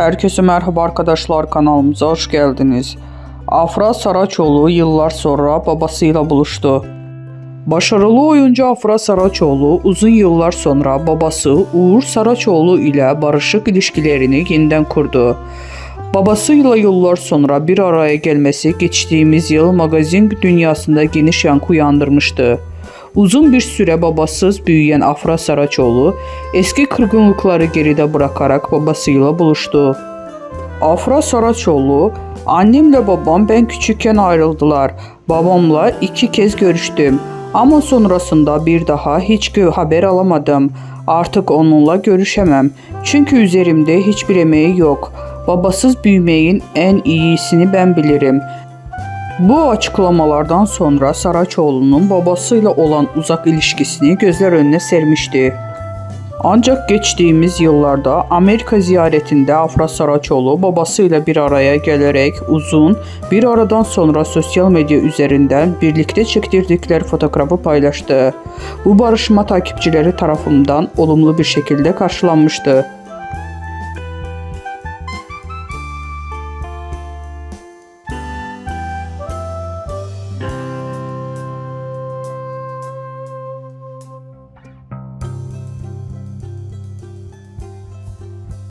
Herkese merhaba arkadaşlar, kanalımıza hoş geldiniz. Afra Saraçoğlu yıllar sonra babasıyla buluştu. Başarılı oyuncu Afra Saraçoğlu uzun yıllar sonra babası Uğur Saraçoğlu ile barışık ilişkilerini yeniden kurdu. Babasıyla yıllar sonra bir araya gelmesi geçtiğimiz yıl magazin dünyasında geniş yankı uyandırmıştı. Uzun bir süre babasız büyüyen Afra Saraçoğlu eski kırgınlıkları geride bırakarak babasıyla buluştu. Afra Saraçoğlu, "Annemle babam ben küçükken ayrıldılar. Babamla 2 kez görüştüm ama sonrasında bir daha hiç haber alamadım. Artık onunla görüşemem çünkü üzerimde hiçbir emeği yok. Babasız büyümeyin en iyisini ben bilirim." Bu açıklamalardan sonra Saraçoğlu'nun babasıyla olan uzak ilişkisini gözler önüne sermişti. Ancak geçtiğimiz yıllarda Amerika ziyaretinde Afra Saraçoğlu babasıyla bir araya gelerek uzun bir aradan sonra sosyal medya üzerinden birlikte çektirdikleri fotoğrafı paylaştı. Bu barışma takipçileri tarafından olumlu bir şekilde karşılanmıştı.